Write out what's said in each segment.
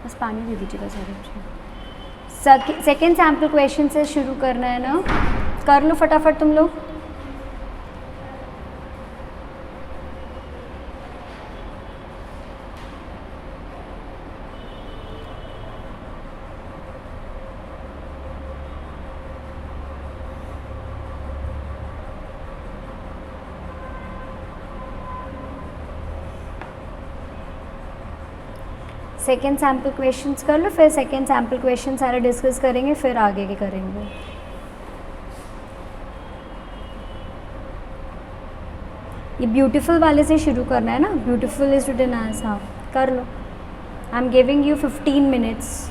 बस पानी दे दीजिएगा सारे बच्चे। सेकेंड सैम्पल क्वेश्चन से शुरू करना है ना, कर लो फटाफट तुम लोग। सेकेंड सैम्पल क्वेश्चंस कर लो, फिर सेकेंड सैम्पल क्वेश्चन सारे डिस्कस करेंगे, फिर आगे के करेंगे। ये ब्यूटीफुल वाले से शुरू करना है ना, ब्यूटीफुल इज रिटन एज, हाँ कर लो। I am giving you 15 minutes.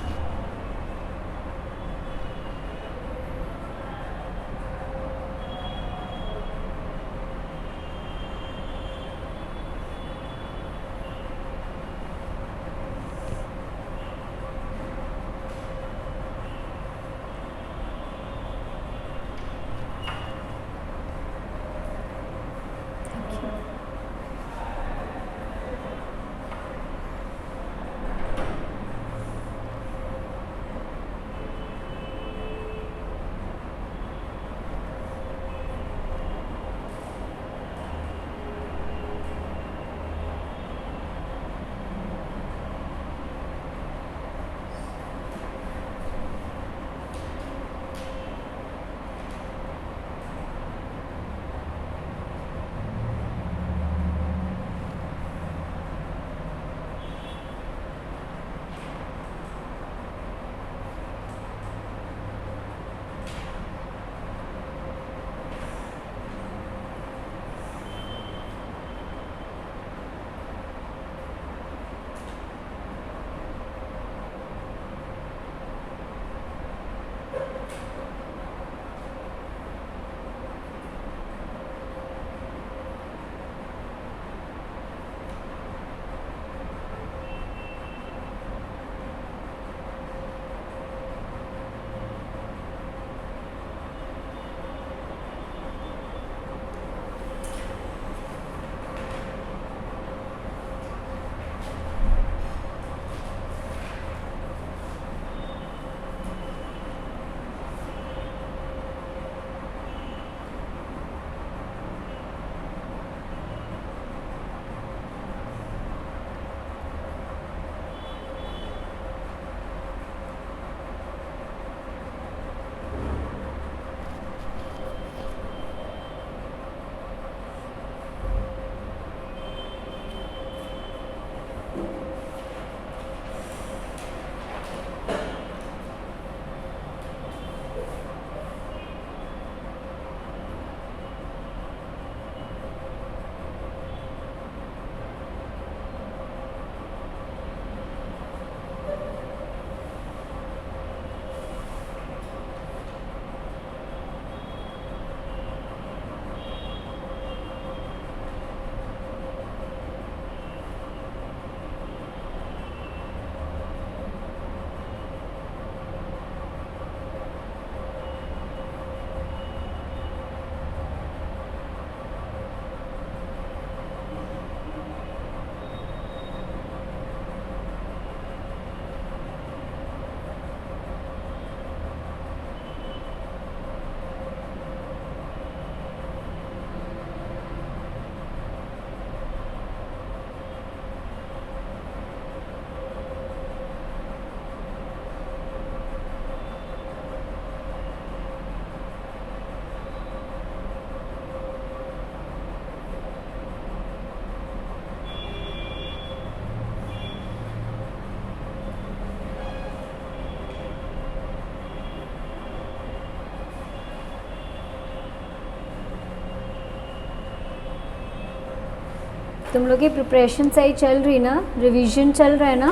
तुम लोग की प्रिपरेशन सही चल रही ना, रिवीजन चल रहा है ना,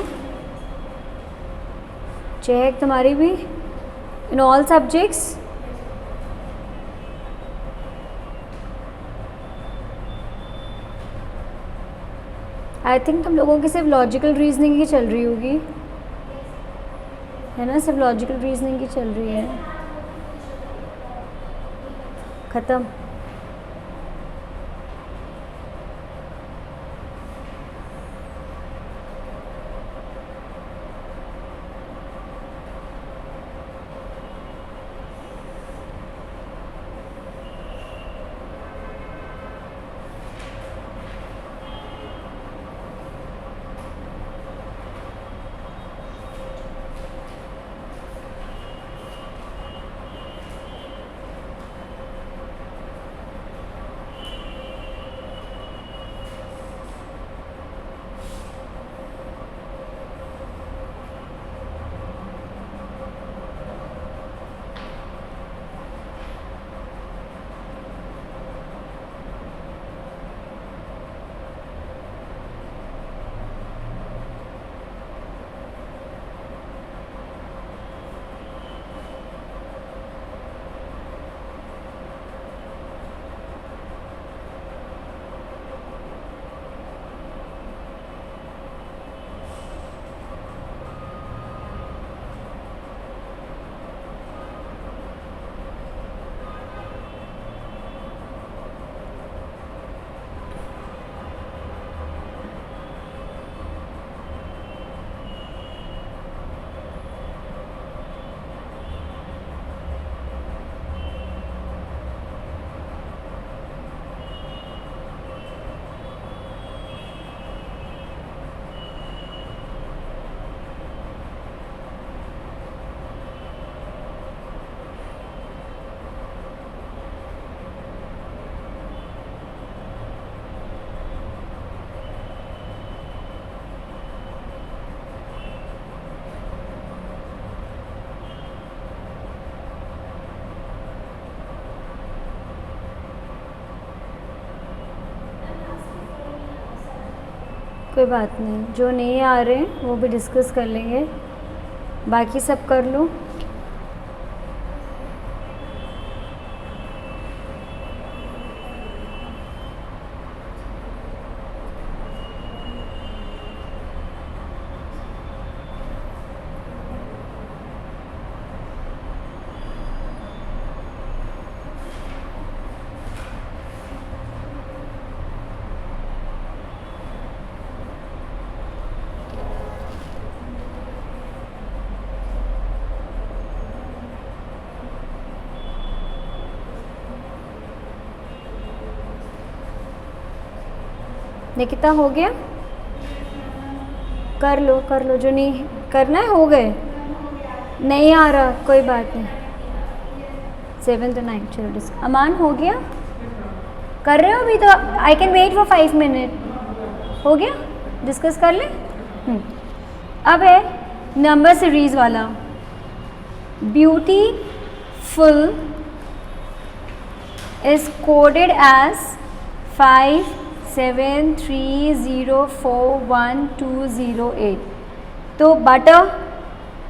चेक तुम्हारी भी in all subjects. I think तुम लोगों की सिर्फ लॉजिकल रीजनिंग ही चल रही होगी, है ना, सिर्फ लॉजिकल रीजनिंग ही चल रही है। ख़त्म। कोई बात नहीं, जो नहीं आ रहे हैं वो भी डिस्कस कर लेंगे, बाकी सब कर लो। निकिता हो गया? कर लो, जो नहीं करना है हो गए, नहीं आ रहा कोई बात नहीं। 7 to 9 चलो डिस्क। अमान हो गया? कर रहे हो अभी? तो I can wait for 5 minute. हो गया? डिस्कस कर लें। अब है नंबर सीरीज वाला। Beautiful is coded as 57304128। तो बटर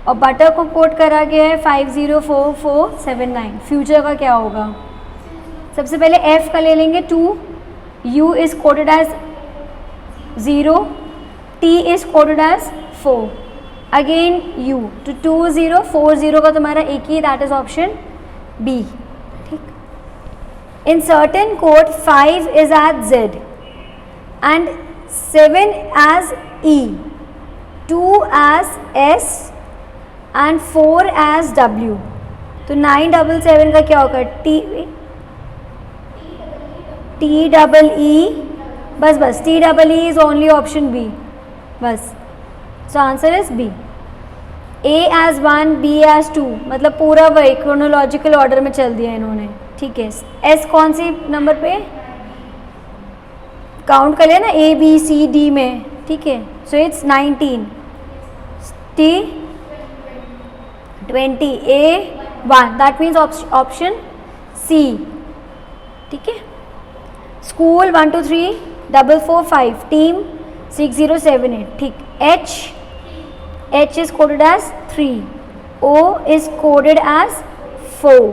और बटर को कोड करा गया है 504479। फ्यूचर का क्या होगा? सबसे पहले F का ले लेंगे 2, U is coded as 0, T is coded as 4, again U। तो 2040 का तुम्हारा एक ही, that is option B. In certain code 5 is as Z and 7 as E, 2 as S and 4 as W। तो 977 का क्या होगा? T बस T is only option B बस। So answer is B। A as 1, B as 2, मतलब पूरा वही chronological order में चल दिया इन्होंने, ठीक है। एस कौन सी नंबर पे काउंट कर लिया ना, A B C D में, ठीक है। So it's 19, T 20, A 1, that means option C, ठीक है। स्कूल 1 2 3 4 4 5, टीम 6078, ठीक। H is coded as 3, O is coded as 4,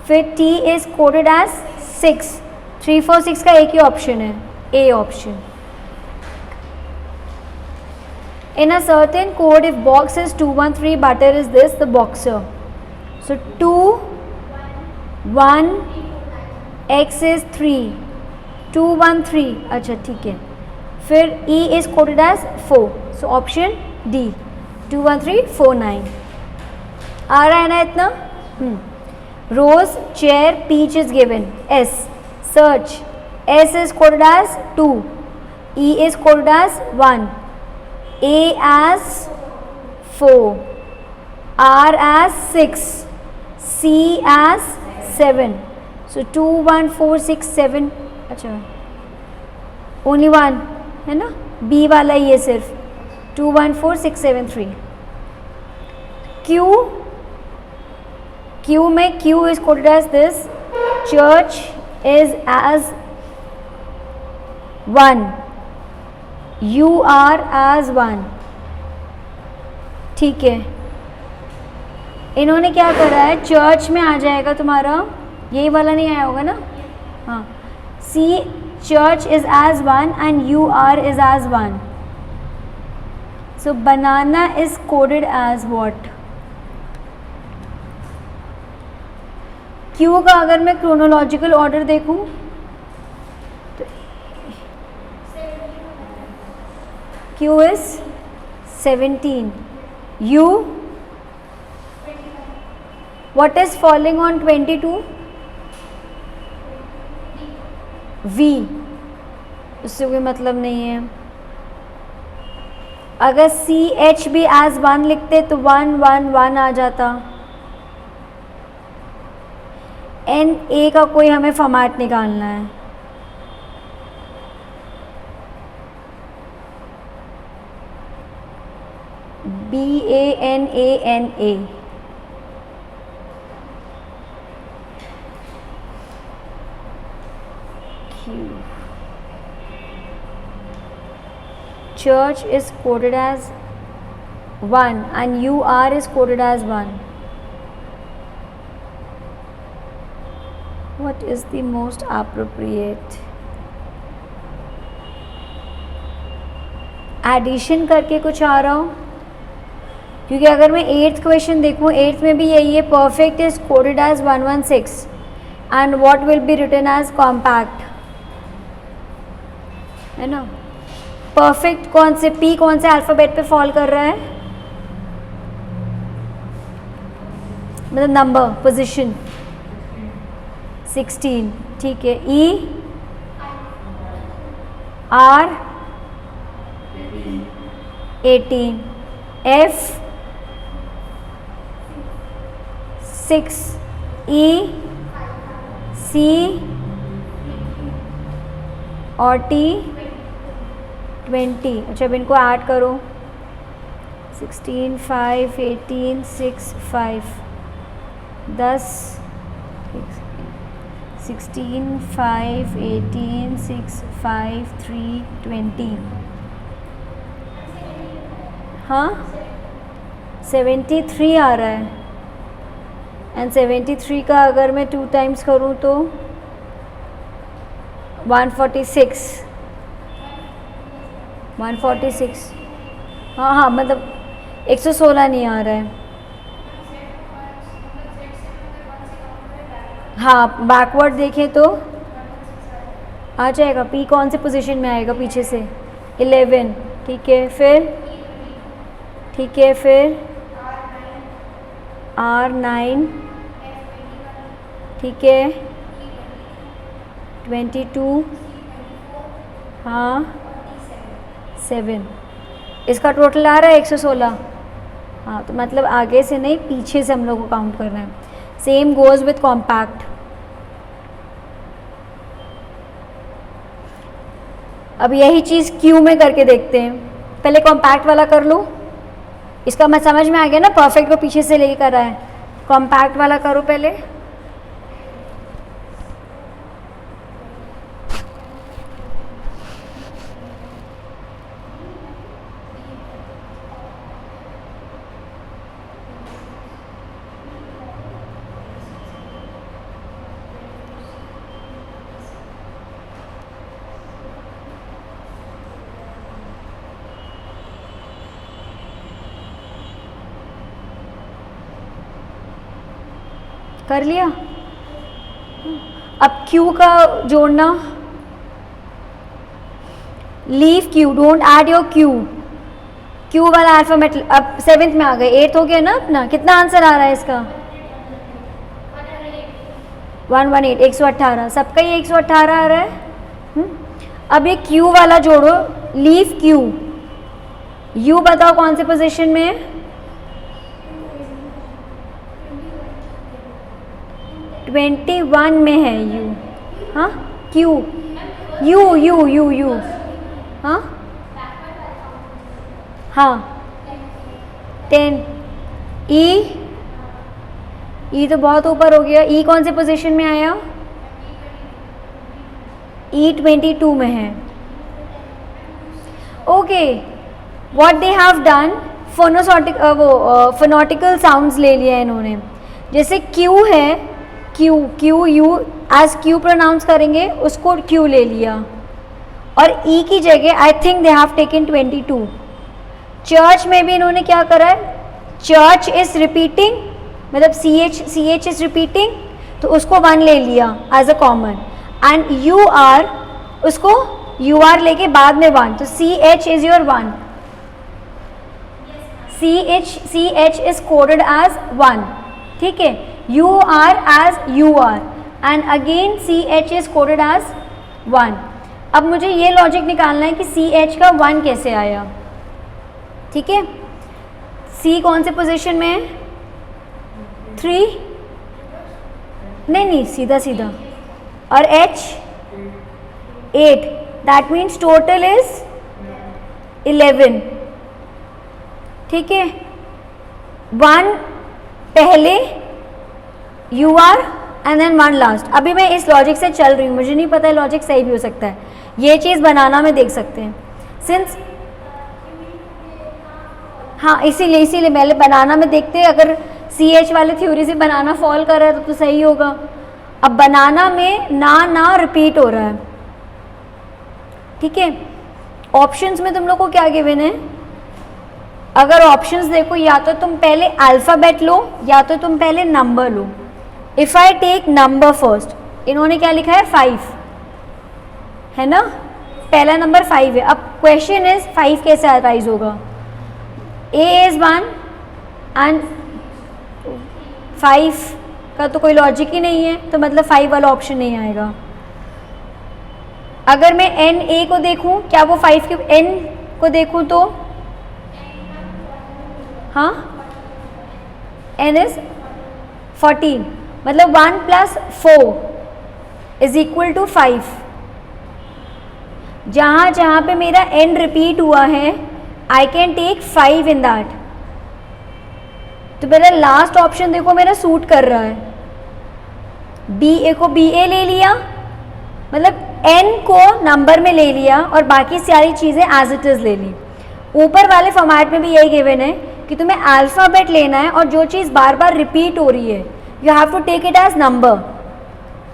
फिर T is coded as 6, 3 4 6 का एक ही ऑप्शन है, A option. In a certain code, if box is 213, butter is this, the boxer. So 2 1 X is 3, 2 1 3, अच्छा ठीक है। फिर E is coded as 4, so option D 21349। आ रहा है ना इतना? Rose, chair, peach is given, S। Search, S is coded as 2, E is coded as 1, A as 4, R as 6, C as 7। So 2 1 4 6 7, अच्छा only 1 है ना, B वाला ही है सिर्फ, 2 1 4 6 7 3। Q में Q is coded as this, church is as 1, U R as 1, ठीक है। इन्होंने क्या करा है, चर्च में आ जाएगा तुम्हारा, यही वाला नहीं आया होगा ना, हाँ। C church is as 1 and U R is as 1, so banana is coded as what? Q का अगर मैं क्रोनोलॉजिकल ऑर्डर देखूं तो Q is 17, U what is falling on 22? V, उससे कोई मतलब नहीं है। अगर C H भी as 1 लिखते तो 1 1 1 आ जाता। N A का कोई हमें फॉर्मेट निकालना है, B A N A N A, Q church is coded as 1 and UR is coded as 1. What is the most appropriate? Addition करके कुछ आ रहा हो, क्योंकि अगर मैं 8th क्वेश्चन देखूँ, 8th में भी यही है, perfect is coded as 116 and what will be written as compact, है ना. परफेक्ट कौन से, पी कौन से अल्फ़ाबेट पे फॉल कर रहा है, मतलब नंबर, पोजीशन 16, ठीक है. E R 18, F 6, E C और T 20. अच्छा, अब इनको ऐड करो. 16, 5, 18, 6, 5, 10, 16, 5, 18, 6, 5, 3, 20. हाँ, 73 आ रहा है. एंड 73 का अगर मैं 2 टाइम्स करूँ तो 146. 146, हाँ हाँ, मतलब 116 नहीं आ रहा है. हाँ, बैकवर्ड देखें तो आ जाएगा. पी कौन से पोजीशन में आएगा पीछे से, 11, ठीक है. फिर ठीक है, फिर R9, ठीक है. 22, हाँ 7. इसका टोटल आ रहा है 116. हाँ, तो मतलब आगे से नहीं, पीछे से हम लोग को काउंट करना है. Same goes with compact. अब यही चीज़ क्यू में करके देखते हैं. पहले कॉम्पैक्ट वाला कर लूँ, इसका मैं समझ में आ गया ना, परफेक्ट को पीछे से लेके कर रहा है. कॉम्पैक्ट वाला करो पहले. कर लिया. अब Q का जोड़ना, leave Q, don't add your Q वाला अल्फ़ाबेट. अब 7th में आ गए, 8th हो गया ना अपना. कितना आंसर आ रहा है इसका, 118, 118. सबका ही 118 आ रहा है. अब ये Q वाला जोड़ो, लीव Q. U बताओ कौन से पोजीशन में है, 21 में है U. हाँ, Q, U. हाँ हाँ 10. E तो बहुत ऊपर हो गया. E कौन से पोजीशन में आया, E 22 में है. Okay, what they have done, phonetical sounds ले लिया इन्होंने. जैसे Q है, Q U as Q pronounce करेंगे, उसको Q ले लिया. और E की जगह I think they have taken 22. Church में भी इन्होंने क्या करा है, चर्च इज रिपीटिंग, मतलब CH इज रिपीटिंग, तो उसको 1 ले लिया as a common. And UR, उसको UR लेके बाद में 1, तो CH is your 1. CH is coded as 1, ठीक है. UR as UR and again CH is coded as 1. अब मुझे ये लॉजिक निकालना है कि CH का 1 कैसे आया, ठीक है. C कौन से पोजीशन में है, 3, नहीं सीधा. और H 8, that means total is 11, ठीक है. 1 पहले, UR एंड देन 1 लास्ट. अभी मैं इस लॉजिक से चल रही हूँ, मुझे नहीं पता है लॉजिक सही भी हो सकता है. ये चीज़ बनाना में देख सकते हैं. सिंस हाँ इसीलिए पहले बनाना में देखते हैं, अगर CH वाले थ्योरी से बनाना फॉल कर रहा है तो सही होगा। अब बनाना में ना रिपीट हो रहा है, ठीक है। ऑप्शंस में तुम लोग को क्या गिवन है, अगर ऑप्शंस देखो या तो तुम पहले अल्फ़ाबेट लो या तो तुम पहले नंबर लो। If I take number first, इन्होंने क्या लिखा है 5, है ना, पहला नंबर 5 है। अब क्वेश्चन इज 5 कैसे अराइज होगा, A इज़ 1 एंड 5 का तो कोई लॉजिक ही नहीं है, तो मतलब 5 वाला ऑप्शन नहीं आएगा। अगर मैं NA को देखूं, क्या वो 5 के N को देखूं तो हाँ N इज 14, मतलब 1 + 4 इज इक्वल टू 5। जहाँ पे मेरा N रिपीट हुआ है I can take 5 in that. तो मेरा लास्ट ऑप्शन देखो मेरा सूट कर रहा है, BA को BA ले लिया, मतलब N को नंबर में ले लिया और बाकी सारी चीज़ें एज इट इज़ ले ली। ऊपर वाले फॉर्मेट में भी यही गिवन है कि तुम्हें अल्फ़ाबेट लेना है और जो चीज़ बार बार रिपीट हो रही है you have to take it as number,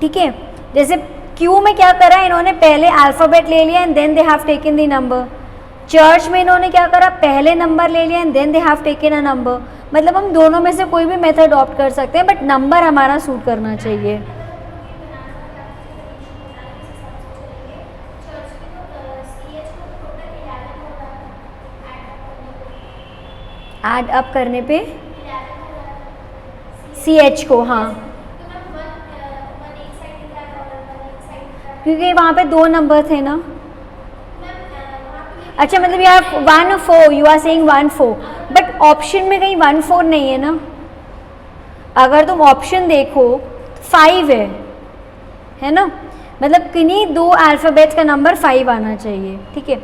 ठीक है। जैसे Q में क्या करा, इन्होंने पहले अल्फ़ाबेट ले लिया and then they have taken the number. Church में इन्होंने क्या करा, पहले नंबर ले लिया and then they have taken a number. मतलब हम दोनों में से कोई भी मेथड ऑप्ट कर सकते हैं, बट नंबर हमारा सूट करना चाहिए। ऐड अप करने पे CH को, हाँ क्योंकि वहाँ पे 2 नंबर थे ना। अच्छा मतलब यार 1 4, you are saying 1 4, but option में कहीं 1 4 नहीं है ना। अगर तुम ऑप्शन देखो 5 है ना, मतलब किन्हीं 2 अल्फ़ाबेट्स का नंबर 5 आना चाहिए, ठीक है।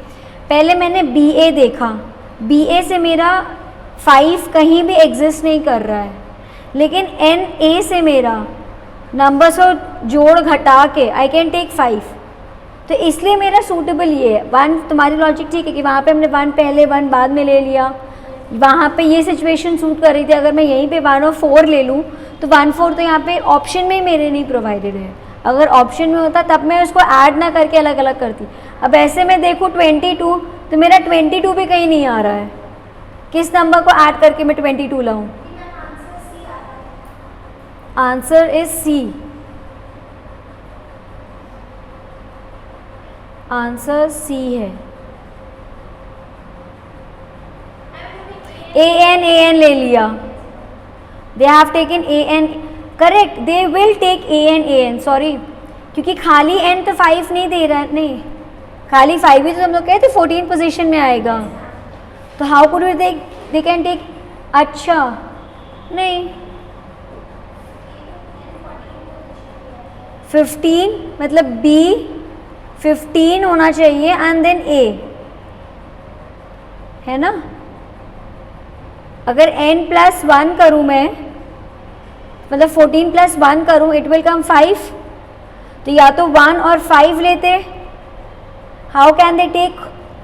पहले मैंने BA देखा, BA से मेरा 5 कहीं भी एग्जिस्ट नहीं कर रहा है, लेकिन NA से मेरा नंबर्स को जोड़ घटा के आई कैन टेक 5, तो इसलिए मेरा सूटेबल ये है। 1 तुम्हारी लॉजिक ठीक है कि वहाँ पे हमने 1 पहले 1 बाद में ले लिया, वहाँ पे ये सिचुएशन सूट कर रही थी। अगर मैं यहीं पे 1 और 4 ले लूँ तो 1 4 तो यहाँ पे ऑप्शन में ही मेरे नहीं प्रोवाइडेड है। अगर ऑप्शन में होता तब मैं उसको ऐड ना करके अलग अलग करती। अब ऐसे में देखूँ 22, तो मेरा 22 भी कहीं नहीं आ रहा है, किस नंबर को ऐड करके मैं 22 लाऊँ। Answer is C, answer C है। AN ले लिया, they have taken AN, correct, they will take AN, sorry, क्योंकि खाली N तो 5 नहीं दे रहा है, नहीं खाली 5 ही तो हम लोग कहते 14 पोजीशन में आएगा, तो how could they can take, अच्छा नहीं 15, मतलब B 15 होना चाहिए एंड देन A, है ना। अगर N + 1 करूँ मैं, मतलब 14 + 1 करूँ, इट विल कम 5, तो या तो 1 और 5 लेते, हाउ कैन दे टेक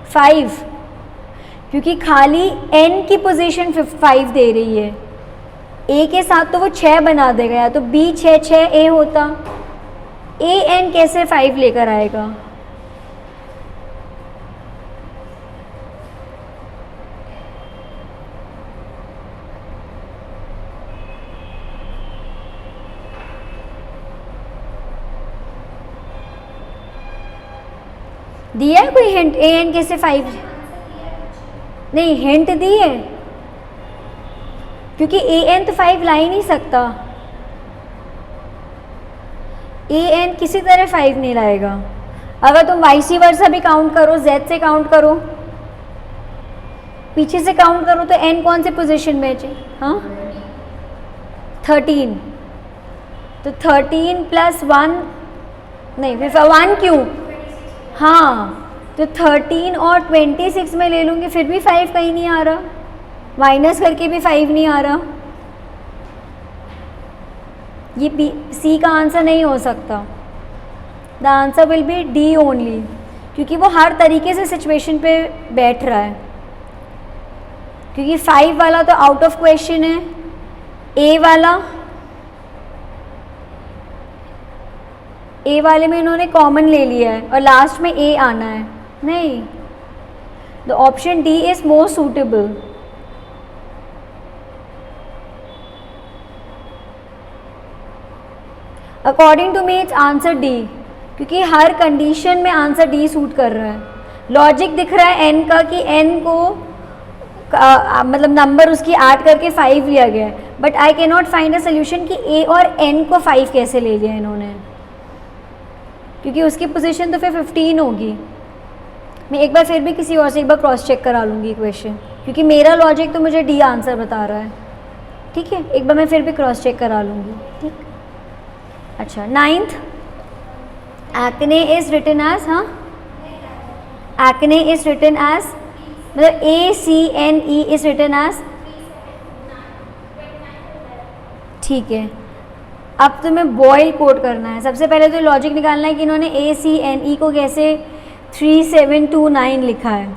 5, क्योंकि खाली N की पोजीशन 5 दे रही है, A के साथ तो वो 6 बना देगा, या तो B 6 6 A होता, AN कैसे 5 लेकर आएगा। दिया है कोई हिंट, AN कैसे 5, नहीं हिंट दी है, क्योंकि AN तो 5 ला ही नहीं सकता, AN किसी तरह 5 नहीं लाएगा। अगर तुम वाइसी वर्सा भी काउंट करो, Z से काउंट करो, पीछे से काउंट करो, तो N कौन से पोजीशन में है, हाँ 13, तो 13 + 1 नहीं, फिर 1 क्यों, हाँ तो 13 और 26 में ले लूँगी, फिर भी 5 कहीं नहीं आ रहा, माइनस करके भी 5 नहीं आ रहा, ये C का आंसर नहीं हो सकता। The answer will be D only, क्योंकि वो हर तरीके से सिचुएशन पे बैठ रहा है। क्योंकि 5 वाला तो आउट ऑफ क्वेश्चन है, ए वाले में इन्होंने कॉमन ले लिया है और लास्ट में ए आना है, नहीं, the option D is more suitable. According to me it's answer D, क्योंकि हर कंडीशन में आंसर डी सूट कर रहा है। लॉजिक दिख रहा है एन का कि एन को मतलब नंबर उसकी ऐड करके 5 लिया गया है, but I can not find a solution कि ए और एन को 5 कैसे ले लिया इन्होंने, क्योंकि उसकी पोजीशन तो फिर 15 होगी। मैं एक बार फिर भी किसी और से एक बार क्रॉस चेक करा लूँगी क्वेश्चन, क्योंकि मेरा लॉजिक तो मुझे डी आंसर बता रहा है। ठीक है, एक बार मैं फिर भी क्रॉस चेक करा लूँगी। ठीक, अच्छा 9th, acne is written as, हाँ एक्ने इज रिटन एज, मतलब ACNE इज रिटन एज, ठीक है। अब तुम्हें बॉयल कोड करना है। सबसे पहले तो लॉजिक निकालना है कि इन्होंने ACNE को कैसे 3729 लिखा है,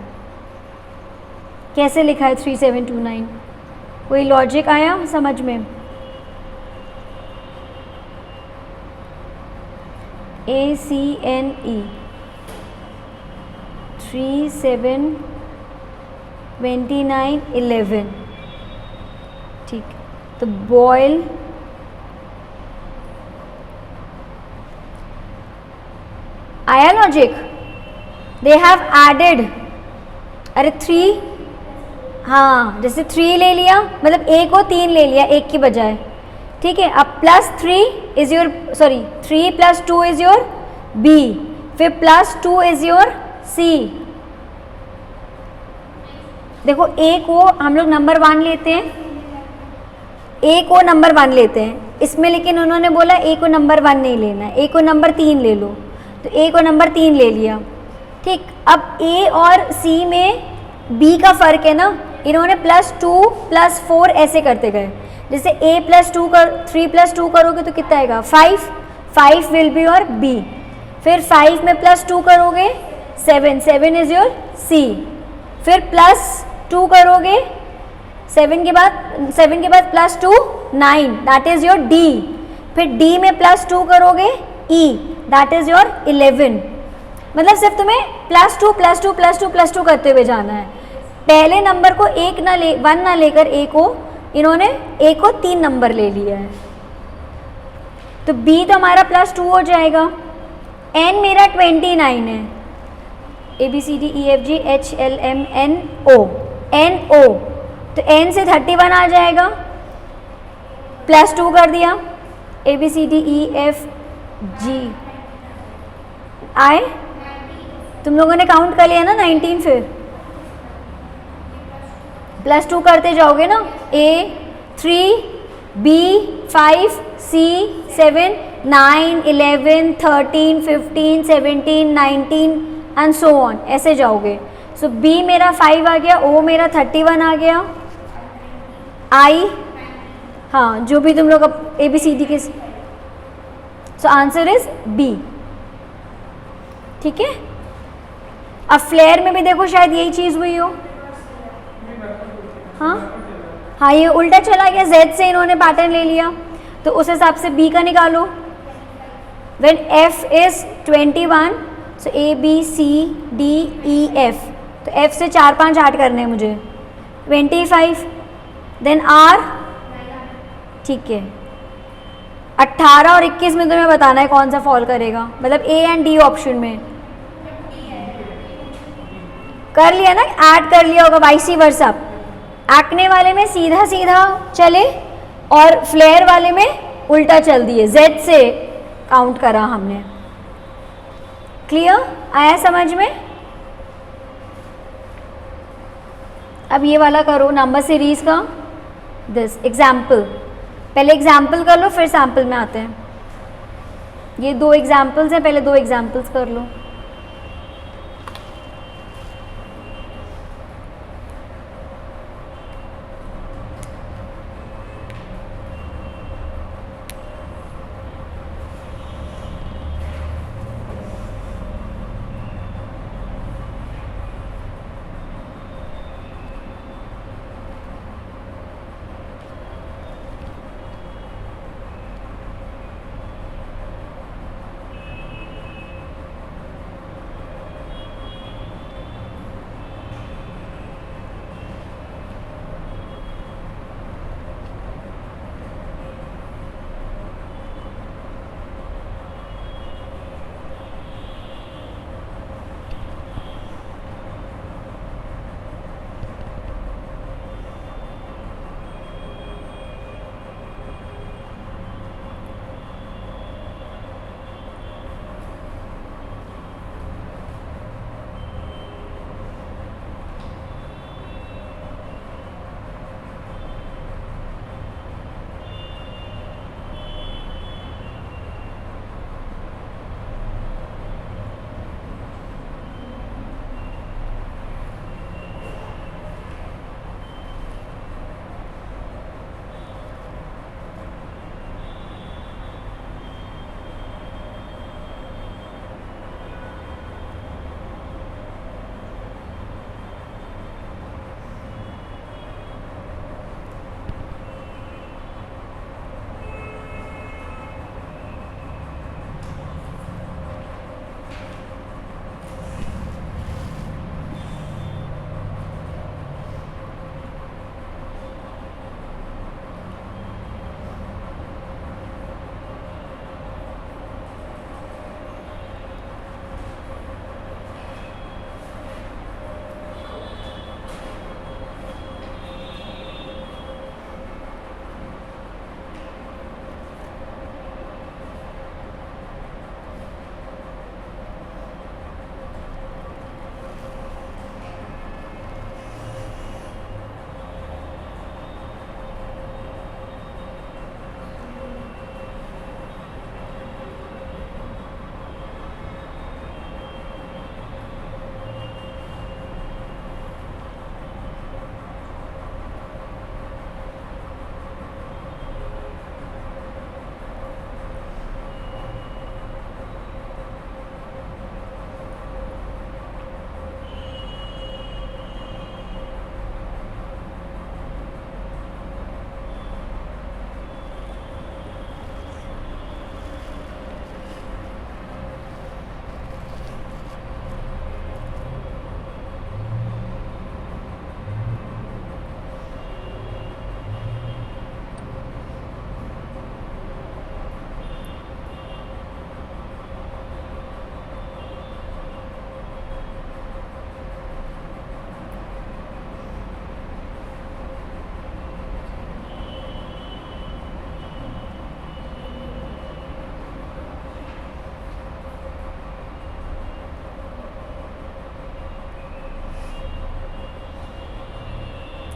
कैसे लिखा है 3729, कोई लॉजिक आया समझ में? ACNE 372911, ठीक, तो बॉयल आया लॉजिक। दे हैव एडेड, अरे 3, हाँ जैसे 3 ले लिया, मतलब ए को 3 ले लिया एक की बजाय, ठीक है। अब +3 is your, sorry 3 + 2 is your B, फिर +2 इज योर सी। देखो ए को हम लोग नंबर 1 लेते हैं, ए को नंबर 1 लेते हैं इसमें, लेकिन उन्होंने बोला ए को नंबर 1 नहीं लेना है, ए को नंबर 3 ले लो, तो ए को नंबर 3 ले लिया, ठीक। अब ए और सी में बी का फ़र्क है ना, इन्होंने +2 +4 ऐसे करते गए। जैसे a + 2 कर 3 + 2 करोगे तो कितना आएगा 5 विल बी योर बी, फिर 5 में +2 करोगे 7 इज योर सी, फिर +2 करोगे 7 के बाद +2 9 दैट इज योर डी, फिर डी में +2 करोगे ई दैट इज योर 11। मतलब सिर्फ तुम्हें +2 +2 +2 +2 करते हुए जाना है। पहले नंबर को 1 ना लेकर ए को इन्होंने ए को 3 नंबर ले लिया है, तो बी तो हमारा +2 हो जाएगा। एन मेरा 29 है, ABCDEFGHLMNO, NO, तो एन से 31 आ जाएगा, +2 कर दिया, ABCDEFG आए, तुम लोगों ने काउंट कर लिया ना 19, फिर +2 करते जाओगे ना, A 3 B 5 C 7 9 11 13 15 17 19 and so on, ऐसे जाओगे। सो B मेरा 5 आ गया, O मेरा 31 आ गया, I, हाँ जो भी तुम लोग ABCD के, सो आंसर इज B, ठीक है। अब फ्लेयर में भी देखो शायद यही चीज़ हुई हो, हाँ ये उल्टा चला गया, Z से इन्होंने पैटर्न ले लिया, तो उस हिसाब से B का निकालो। When F is 21, so ABCDEF, तो F से 4 5 8 करने हैं मुझे, 25, देन R, ठीक है। 18 और 21 में तुम्हें बताना है कौन सा फॉल करेगा, मतलब A एंड D ऑप्शन में कर लिया ना, ऐड कर लिया होगा, वाइसी वर्सा। एक्ने वाले में सीधा सीधा चले और फ्लेयर वाले में उल्टा चल दिए, Z से काउंट करा हमने। क्लियर आया समझ में? अब ये वाला करो नंबर सीरीज का, दिस एग्जाम्पल, पहले एग्जाम्पल कर लो फिर सैम्पल में आते हैं। ये 2 एग्जाम्पल्स हैं, पहले 2 एग्जाम्पल्स कर लो।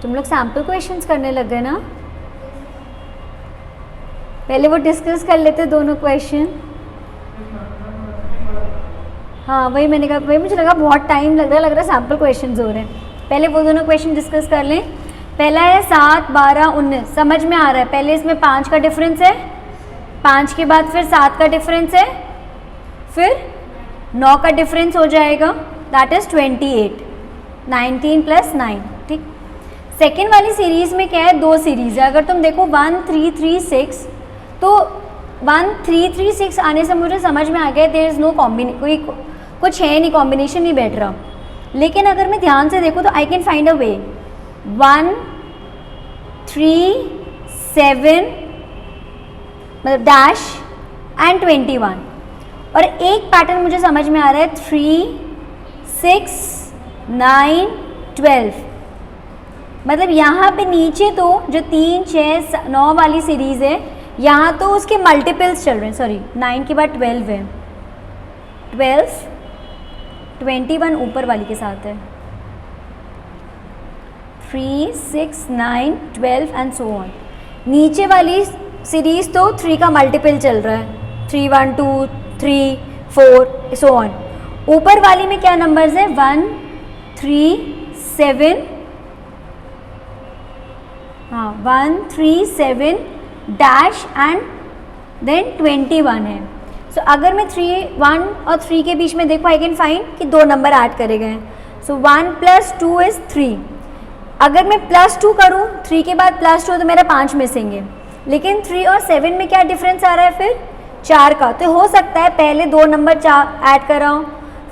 तुम लोग सैम्पल क्वेश्चंस करने लग गए ना? पहले वो डिस्कस कर लेते दोनों क्वेश्चन। हाँ वही मैंने कहा, वही मुझे लगा बहुत टाइम लग रहा है सैम्पल क्वेश्चंस हो रहे हैं। पहले वो दोनों क्वेश्चन डिस्कस कर लें। पहला है 7, 12, 19, समझ में आ रहा है। पहले इसमें 5 का डिफरेंस है, 5 के बाद फिर 7 का डिफरेंस है, फिर 9 का डिफरेंस हो जाएगा, दैट इज़ 28, 19 + 9। ठीक। सेकेंड वाली सीरीज़ में क्या है, 2 सीरीज़ है। अगर तुम देखो 1, 3, 3, 6, तो 1, 3, 3, 6 आने से मुझे समझ में आ गया देयर इज़ नो कोई कुछ है नहीं, कॉम्बिनेशन नहीं बैठ रहा। लेकिन अगर मैं ध्यान से देखूँ तो आई कैन फाइंड अ वे। 1, 3, 7 मतलब डैश एंड 21, और एक पैटर्न मुझे समझ में आ रहा है 3, 6, 9, 12। मतलब यहाँ पे नीचे तो जो 3, 6, 9 वाली सीरीज़ है, यहाँ तो उसके मल्टीपल्स चल रहे हैं। सॉरी, 9 के बाद 12 है, 12, 21 ऊपर वाली के साथ है, 3, 6, 9, 12 एंड सो ऑन। नीचे वाली सीरीज़ तो 3 का मल्टीपल चल रहा है, 3, 1, 2, 3, 4 सो ऑन। ऊपर वाली में क्या नंबर्स है, 1, 3, 7, हाँ 1, 3, 7 डैश एंड देन 21 है। सो अगर मैं 3, 1 और 3 के बीच में देखो, आई कैन फाइंड कि 2 नंबर ऐड करे गए हैं। सो 1 + 2 इज़ 3। अगर मैं +2 करूँ, 3 के बाद +2 तो मेरा 5 मिसिंग है। लेकिन 3 और 7 में क्या डिफरेंस आ रहा है, फिर 4 का। तो हो सकता है पहले 2 नंबर ऐड कराओ,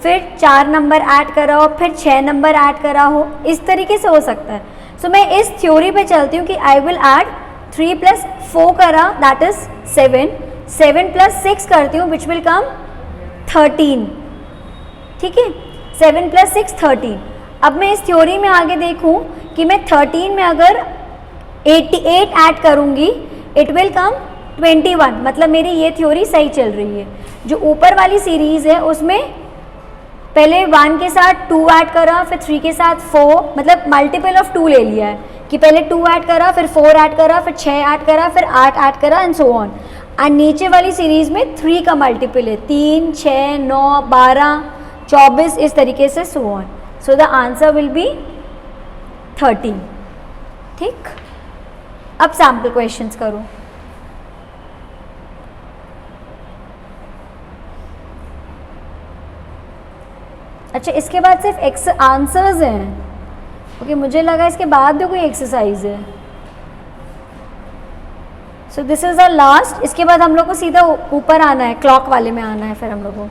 फिर 4 नंबर ऐड कराओ, फिर 6 नंबर ऐड करा हो, इस तरीके से हो सकता है। सो मैं इस थ्योरी पे चलती हूँ कि आई विल ऐड 3 + 4 करा, दैट इज़ 7, 7 + 6 करती हूँ विच विल कम 13। ठीक है, 7 + 6 13। अब मैं इस थ्योरी में आगे देखूँ कि मैं 13 में अगर 88 ऐड करूँगी, इट विल कम 21। मतलब मेरी ये थ्योरी सही चल रही है। जो ऊपर वाली सीरीज़ है उसमें पहले 1 के साथ 2 ऐड करा, फिर 3 के साथ 4, मतलब मल्टीपल ऑफ 2 ले लिया है कि पहले 2 ऐड करा, फिर 4 ऐड करा, फिर 6 ऐड करा, फिर 8 ऐड करा एंड सो ऑन। और नीचे वाली सीरीज़ में 3 का मल्टीपल है, 3, 6, 9, 12, 24, इस तरीके से so on. So the answer will be 13। ठीक। अब सैम्पल क्वेश्चंस करो। अच्छा, इसके बाद सिर्फ आंसर्स हैं। ओके, मुझे लगा इसके बाद भी कोई एक्सरसाइज है। So this is the last. इसके बाद हम लोग को सीधा ऊपर आना है, क्लॉक वाले में आना है फिर हम लोग को।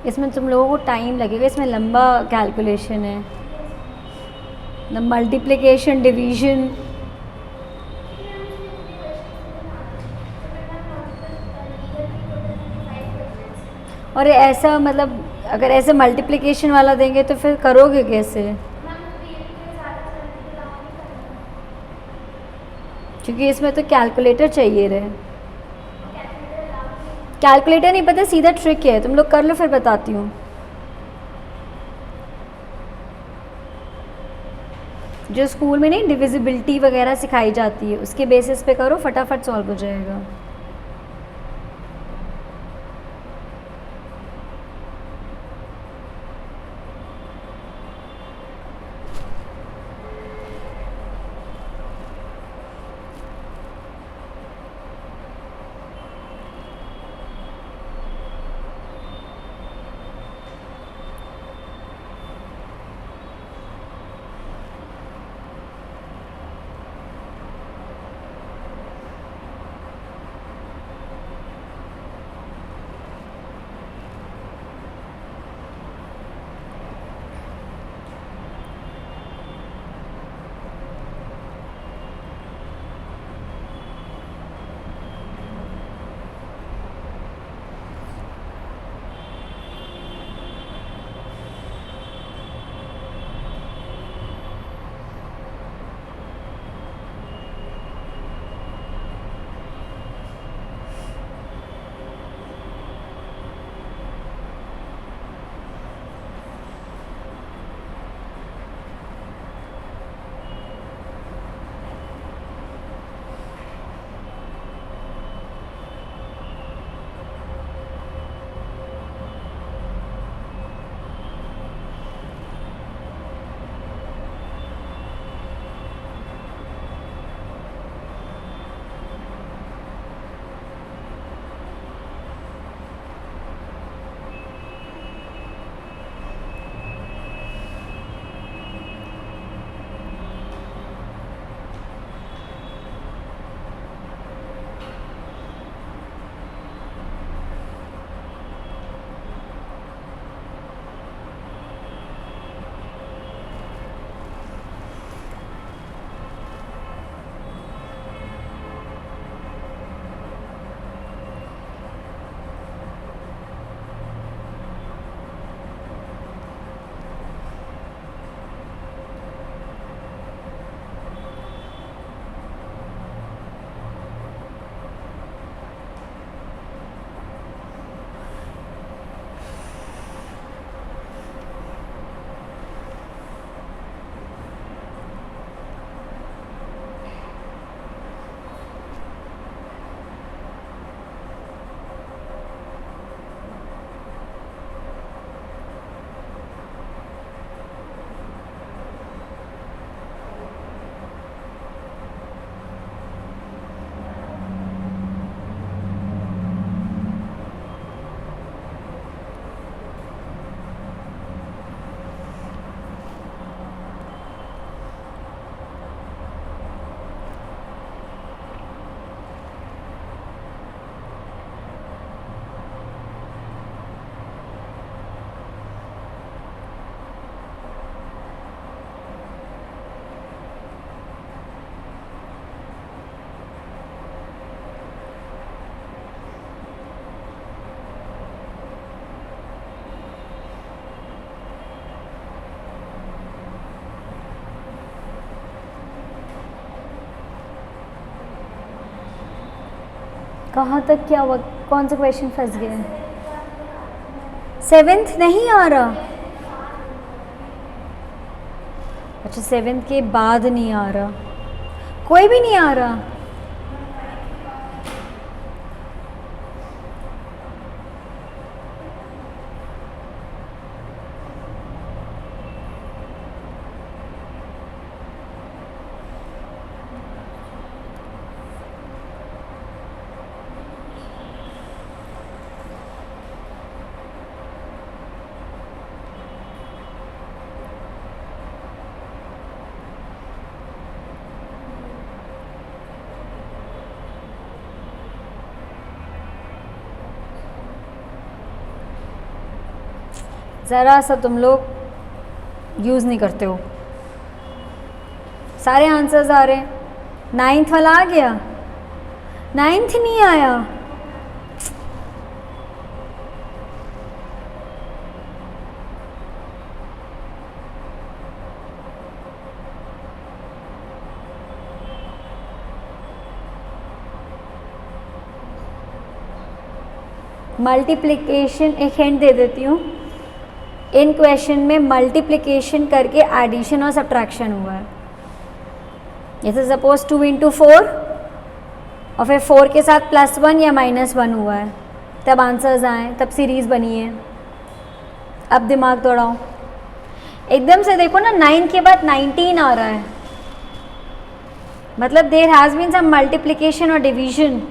इसमें तुम लोगों को टाइम लगेगा, इसमें लंबा कैलकुलेशन है, द मल्टीप्लिकेशन डिवीजन। और ऐसा मतलब अगर ऐसे मल्टीप्लिकेशन वाला देंगे तो फिर करोगे कैसे? क्योंकि इसमें तो कैलकुलेटर चाहिए रहे। कैलकुलेटर नहीं पता, सीधा ट्रिक है, तुम लोग कर लो फिर बताती हूँ। जो स्कूल में नहीं डिविजिबिलिटी वगैरह सिखाई जाती है, उसके बेसिस पे करो, फटाफट सॉल्व हो जाएगा। कहाँ तक क्या हुआ, कौन सा क्वेश्चन फंस गया? 7th नहीं आ रहा? अच्छा 7th के बाद नहीं आ रहा, कोई भी नहीं आ रहा? ज़रा सा तुम लोग यूज़ नहीं करते हो। सारे आंसर्स आ रहे हैं। 9th वाला आ गया, 9th नहीं आया। मल्टीप्लिकेशन, एक हिंट दे देती हूँ, इन क्वेश्चन में मल्टीप्लिकेशन करके एडिशन और सब्ट्रैक्शन हुआ है। जैसे सपोज 2 × 4 और फिर 4 के साथ +1 या -1 हुआ है, तब आंसर्स आए, तब सीरीज़ बनी है। अब दिमाग दौड़ाओ, एकदम से देखो ना 9 के बाद 19 आ रहा है, मतलब there has been some multiplication और डिवीजन।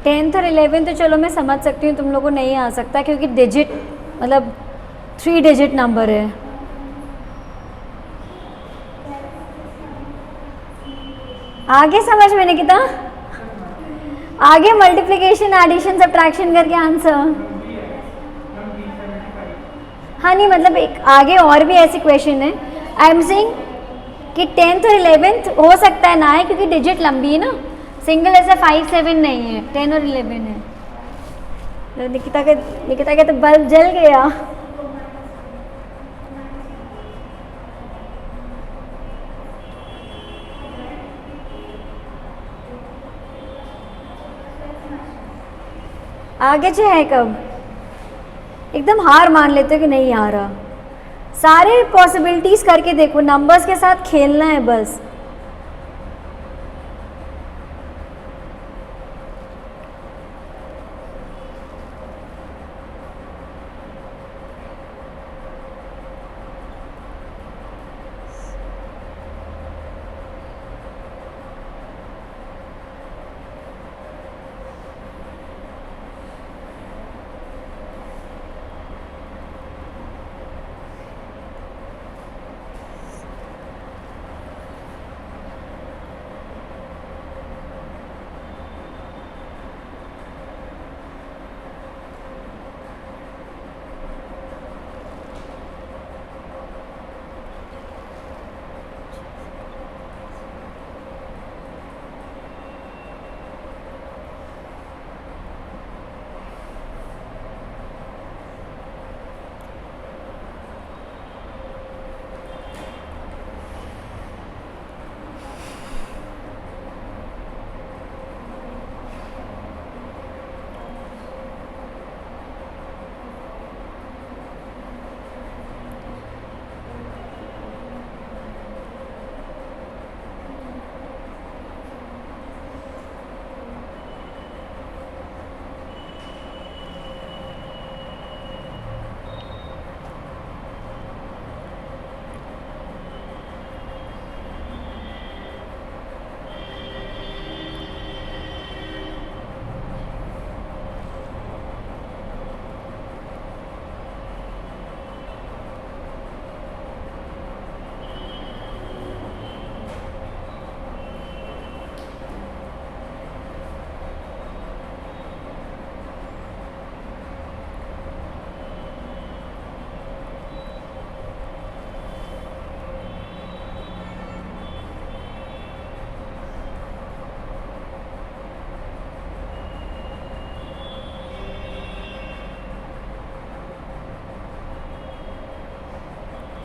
टेंथ और 11th तो चलो मैं समझ सकती हूँ, तुम लोगों को नहीं आ सकता क्योंकि डिजिट मतलब 3 डिजिट नंबर है। आगे समझ में निकिता, आगे मल्टीप्लिकेशन एडिशन सब्ट्रैक्शन करके आंसर। हाँ नहीं मतलब एक आगे और भी ऐसी क्वेश्चन है। आई एम सेइंग कि 10th और 11th हो सकता है ना है क्योंकि डिजिट लंबी है ना, सिंगल ऐसे 5 7 नहीं है, 10 और 11 है। तो निकिता के तो बल्ब जल गया। आगे जो है कब एकदम हार मान लेते हो कि नहीं आ रहा, सारे पॉसिबिलिटीज करके देखो, नंबर्स के साथ खेलना है बस।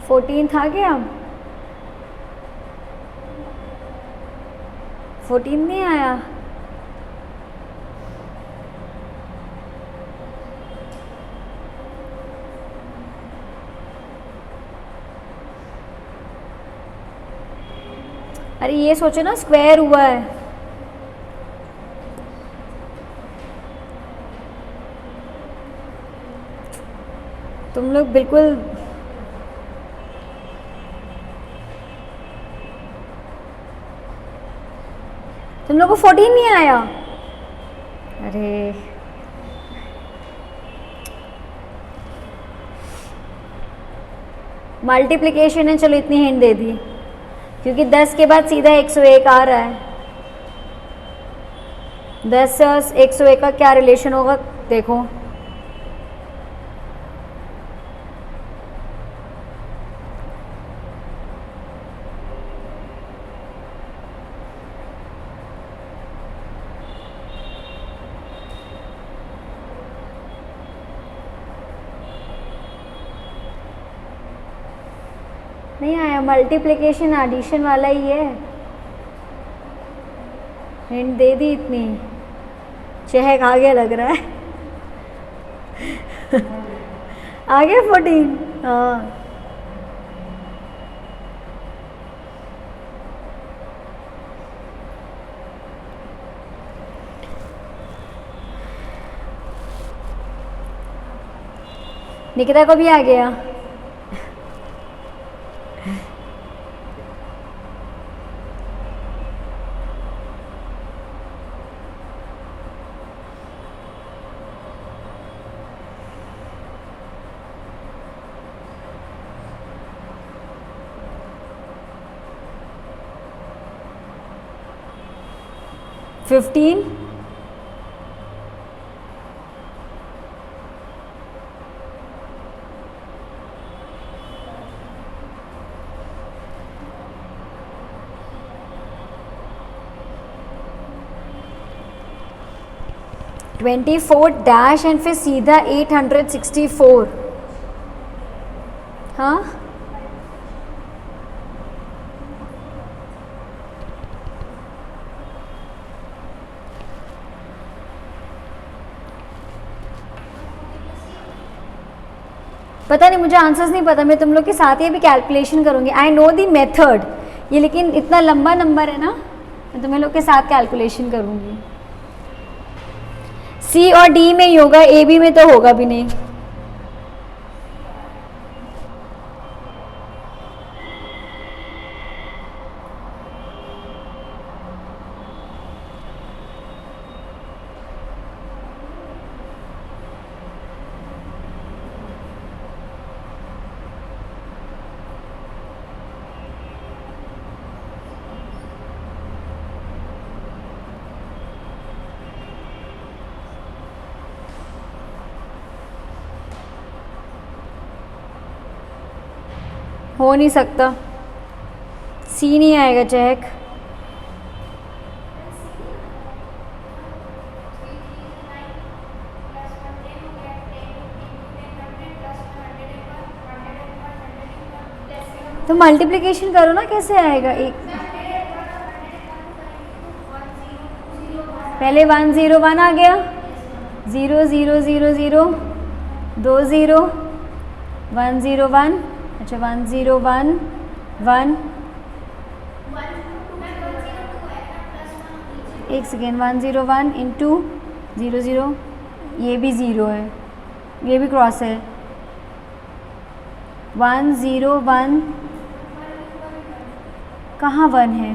14th आ गया, 14 नहीं आया। अरे ये सोचो ना, स्क्वायर हुआ है। तुम लोग बिल्कुल तुम लोग को 14 नहीं आया। अरे मल्टीप्लिकेशन है, चलो इतनी हिंट दे दी, क्योंकि 10 के बाद सीधा 101 आ रहा है। 10 से 101 का क्या रिलेशन होगा देखो। नहीं आया, मल्टीप्लिकेशन एडिशन वाला ही है। हिंट दे दी इतनी, चहक आ गया लग रहा है। आ गया 14। हाँ निकिता को भी आ गया। $15 24 डैश एंड फिर सीधा 864। हाँ पता नहीं, मुझे आंसर्स नहीं पता, मैं तुम लोग के साथ ही अभी कैलकुलेशन करूँगी। आई नो दी मेथड ये, लेकिन इतना लंबा नंबर है ना, मैं तुम्हें लोग के साथ कैलकुलेशन करूँगी। सी और डी में ही होगा, ए बी में तो होगा भी नहीं। हो नहीं सकता, सी नहीं आएगा चेक। तो मल्टीप्लिकेशन करो ना, कैसे आएगा? एक पहले 101 आ गया, 0 0 0 0 2 0 101। अच्छा 101 1, एक सेकेंड, 101 इंटू 0 0, ये भी 0 है, ये भी क्रॉस है। 101 कहाँ 1 है?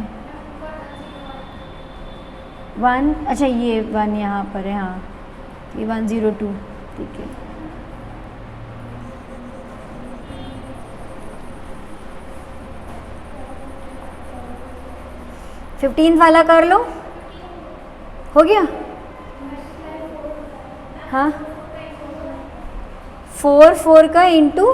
1, अच्छा ये 1 यहाँ पर है। हाँ ये 102, ठीक है। फिफ्टीन वाला कर लो, हो गया? हाँ 4 4 का इंटू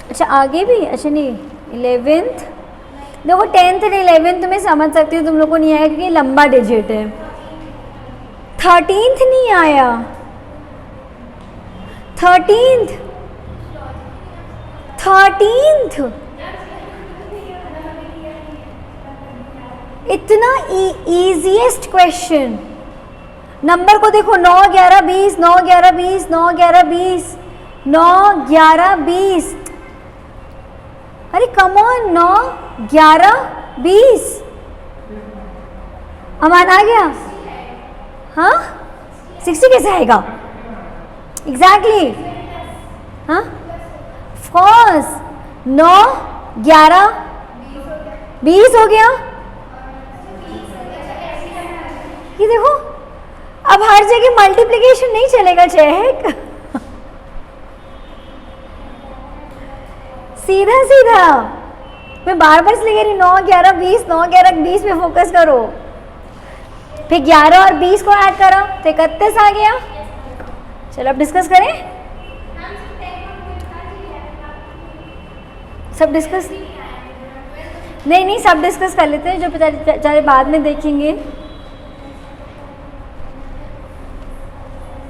अच्छा आगे भी, अच्छा नहीं 11th, देखो 10th और 11th में समझ सकती हूँ, तुम लोग को नहीं आया क्योंकि लंबा डिजिट है। 13th नहीं आया, 13th 13th इतना इजीएस्ट क्वेश्चन। नंबर को देखो 9 11 20, 9 11 20, 9 11 20, 9 11 20, अरे कम ऑन, 9 11 20, अमान आ गया? हाँ 60 कैसे आएगा एग्जैक्टली? हाँ ऑफकोर्स 9 11 20 हो गया। ये देखो अब हर जगह मल्टीप्लिकेशन नहीं चलेगा चेक, सीधा सीधा मैं बार बार इसलिए कह रही 9 11 20, 9 11 20 पे फोकस करो। फिर 11 और 20 को ऐड करो तो 31 आ गया। चलो अब डिस्कस करें, सब डिस्कस नहीं सब डिस्कस कर लेते हैं, जो बेचारे बाद में देखेंगे।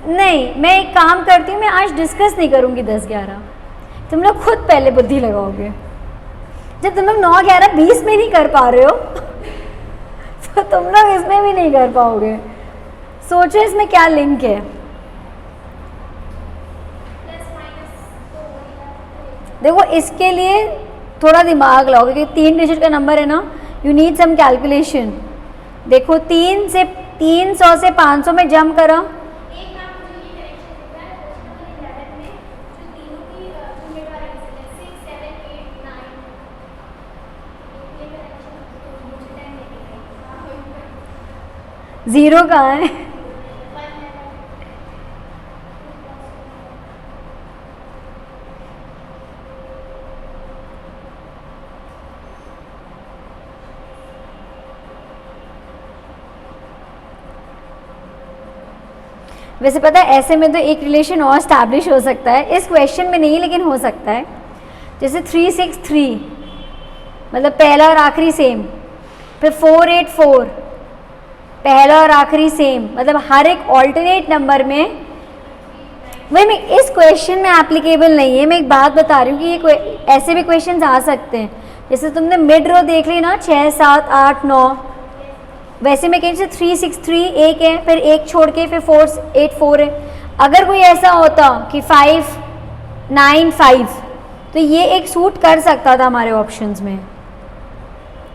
नहीं मैं एक काम करती हूँ, मैं आज डिस्कस नहीं करूँगी 10 11, तुम लोग खुद पहले बुद्धि लगाओगे। जब तुम लोग 9 11 20 में नहीं कर पा रहे हो तो तुम लोग इसमें भी नहीं कर पाओगे। सोचो इसमें क्या लिंक है। देखो इसके लिए थोड़ा दिमाग लगाओगे क्योंकि 3 डिजिट का नंबर है ना, यू नीड सम कैलकुलेशन। देखो 300 से 500 में जंप करो, जीरो कहाँ है? वैसे पता है ऐसे में तो एक रिलेशन और स्टैब्लिश हो सकता है, इस क्वेश्चन में नहीं लेकिन हो सकता है। जैसे 3 6 3 मतलब पहला और आखिरी सेम, फिर 4 8 4 पहला और आखिरी सेम, मतलब हर एक ऑल्टरनेट नंबर में। वही मैं इस क्वेश्चन में एप्लीकेबल नहीं है, मैं एक बात बता रही हूँ कि ये ऐसे भी क्वेश्चन आ सकते हैं। जैसे तुमने मिड रो देख ली ना 6 7 8 9, वैसे मैं कहीं से 3 6 3 एक है, फिर एक छोड़ के फिर 4 8 4 है। अगर कोई ऐसा होता कि 5 9 5 तो ये एक सूट कर सकता था हमारे ऑप्शंस में,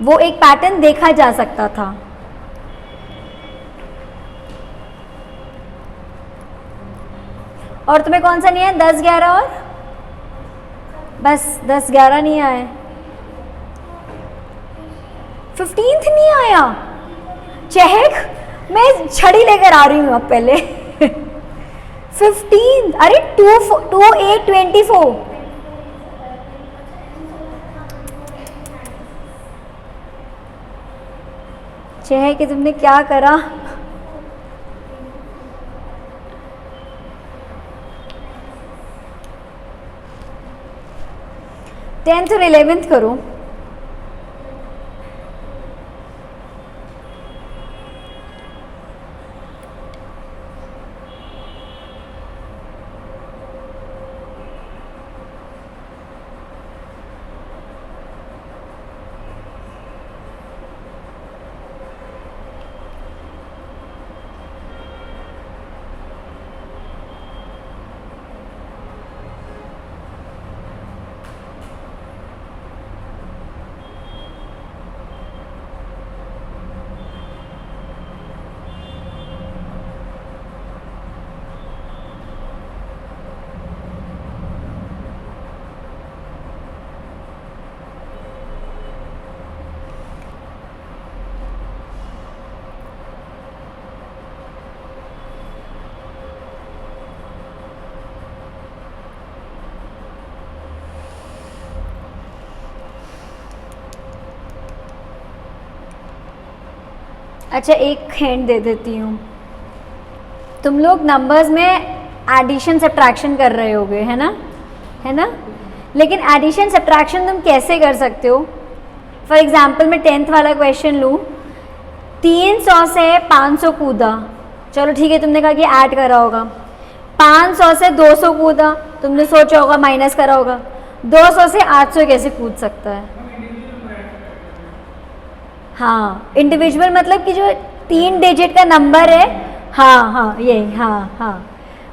वो एक पैटर्न देखा जा सकता था। और तुम्हें कौन सा नहीं है? 10 11 और बस 10 11 नहीं आए। 15th नहीं आया। चेक मैं छड़ी लेकर आ रही हूँ अब पहले 15th, अरे 2 8 24 चेक कि तुमने क्या करा। टेंथ और 11th करो। अच्छा एक हिंट दे देती हूँ, तुम लोग नंबर्स में एडिशन सब्ट्रैक्शन कर रहे होगे, है ना? लेकिन एडिशन सब्ट्रैक्शन तुम कैसे कर सकते हो? फॉर एग्जाम्पल मैं 10th वाला क्वेश्चन लूँ, 300 से 500 कूदा, चलो ठीक है, तुमने कहा कि ऐड करा होगा। 500 से 200 कूदा, तुमने सोचा होगा माइनस करा होगा। 200 से 800 कैसे कूद सकता है? हाँ, इंडिविजुअल मतलब कि जो 3 डिजिट का नंबर है, हाँ ये, हाँ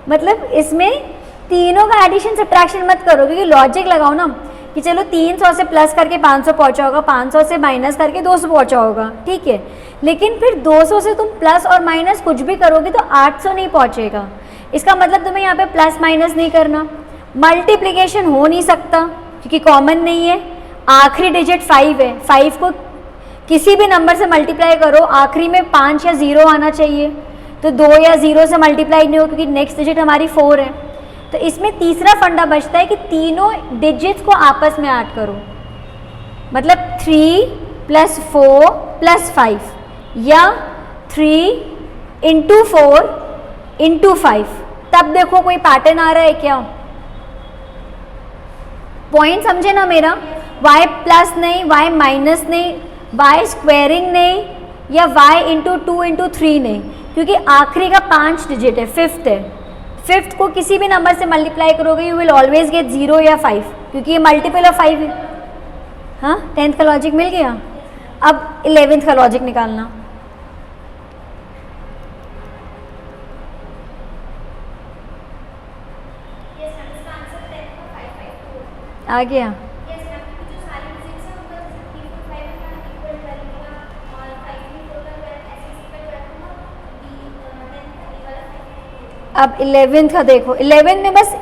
मतलब इसमें तीनों का एडिशन सब्ट्रैक्शन मत करो, क्योंकि लॉजिक लगाओ ना कि चलो 300 से प्लस करके 500 पहुंचा होगा, 500 से माइनस करके 200 पहुंचा होगा, ठीक है, लेकिन फिर 200 से तुम प्लस और माइनस कुछ भी करोगे तो 800 नहीं पहुंचेगा। इसका मतलब तुम्हें यहाँ पे प्लस माइनस नहीं करना, मल्टीप्लिकेशन हो नहीं सकता क्योंकि कॉमन नहीं है, आखिरी डिजिट 5 है, 5 को किसी भी नंबर से मल्टीप्लाई करो, आखिरी में 5 या 0 आना चाहिए, तो 2 या 0 से मल्टीप्लाई नहीं हो क्योंकि नेक्स्ट डिजिट हमारी 4 है। तो इसमें तीसरा फंडा बचता है कि तीनों डिजिट्स को आपस में ऐड करो, मतलब 3 + 4 + 5 या 3 × 4 × 5। तब देखो कोई पैटर्न आ रहा है क्या? पॉइंट समझे ना मेरा? y प्लस नहीं, y माइनस नहीं, y स्क्वायरिंग नहीं, या y × 2 × 3 नहीं, क्योंकि आखिरी का 5 डिजिट है, 5th है। 5th को किसी भी नंबर से मल्टीप्लाई करोगे यू विल ऑलवेज गेट 0 या 5, क्योंकि ये मल्टीपल ऑफ 5 है। हाँ, 10th का लॉजिक मिल गया। अब 11th का लॉजिक निकालना। आ गया? अब 11th का देखो, 11th में बस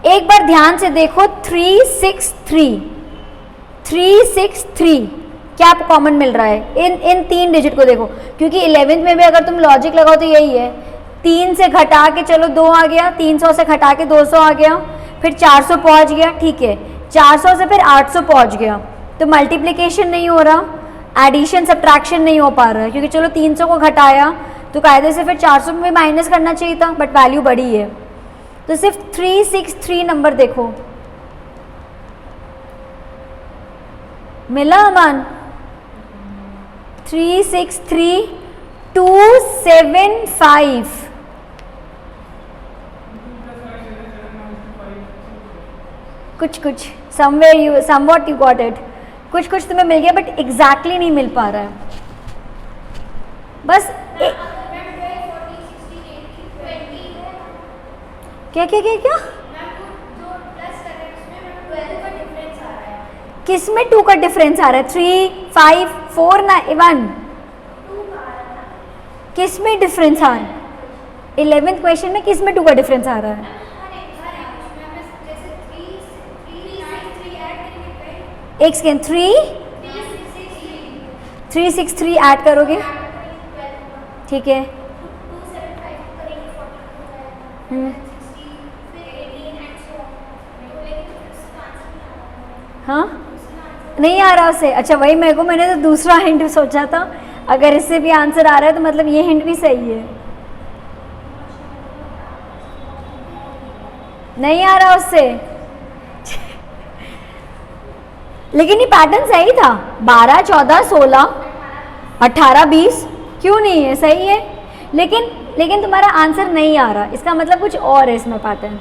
एक बार ध्यान से देखो, 363 क्या कॉमन मिल रहा है? इन 3 डिजिट को देखो, क्योंकि 11th में भी अगर तुम लॉजिक लगाओ तो यही है, 3 से घटा के चलो 2 आ गया, 300 से घटा के 200 आ गया, फिर 400 पहुंच गया, ठीक है, 400 से फिर 800 पहुंच गया, तो मल्टीप्लिकेशन नहीं हो रहा, एडिशन सब्ट्रैक्शन नहीं हो पा रहा है, क्योंकि चलो 300 को घटाया तो कायदे से फिर 400 में माइनस करना चाहिए था, बट वैल्यू बड़ी है, तो सिर्फ 363 नंबर देखो मिला अमान। 363,275 कुछ समवॉट यू गॉट इट, कुछ तुम्हें मिल गया, बट एग्जैक्टली नहीं मिल पा रहा है। बस क्या किस में 2 का डिफरेंस आ रहा है? 3, 5, 4, 1 किस में डिफरेंस आ रहा है? 11th क्वेश्चन में किस में 2 का डिफरेंस आ रहा है? एक सेकेंड, 363 ऐड करोगे, ठीक है, हाँ नहीं आ रहा उसे। अच्छा वही मेरे को, मैंने तो दूसरा हिंट सोचा था, अगर इससे भी आंसर आ रहा है तो मतलब ये हिंट भी सही है। नहीं आ रहा उससे लेकिन ये पैटर्न सही था, 12, 14, 16, 18, 20 क्यों नहीं है? सही है, लेकिन तुम्हारा आंसर नहीं आ रहा, इसका मतलब कुछ और है इसमें पैटर्न।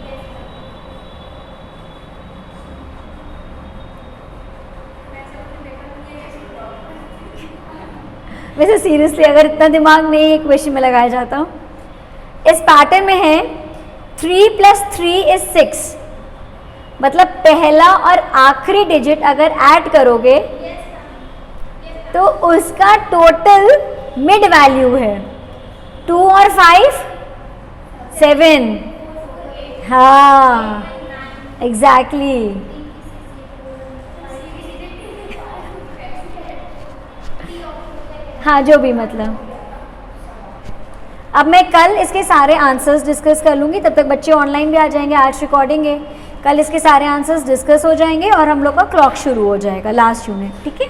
वैसे सीरियसली अगर इतना दिमाग नहीं एक क्वेश्चन में लगाया जाता, इस पैटर्न में है 3 + 3 = 6, मतलब पहला और आखिरी डिजिट अगर ऐड करोगे तो उसका टोटल मिड वैल्यू है 2 और 5 7। हाँ एग्जैक्टली हाँ जो भी मतलब। अब मैं कल इसके सारे आंसर्स डिस्कस कर लूँगी, तब तक बच्चे ऑनलाइन भी आ जाएंगे, आज रिकॉर्डिंग है, कल इसके सारे आंसर्स डिस्कस हो जाएंगे और हम लोग का क्लॉक शुरू हो जाएगा लास्ट यूनिट, ठीक है।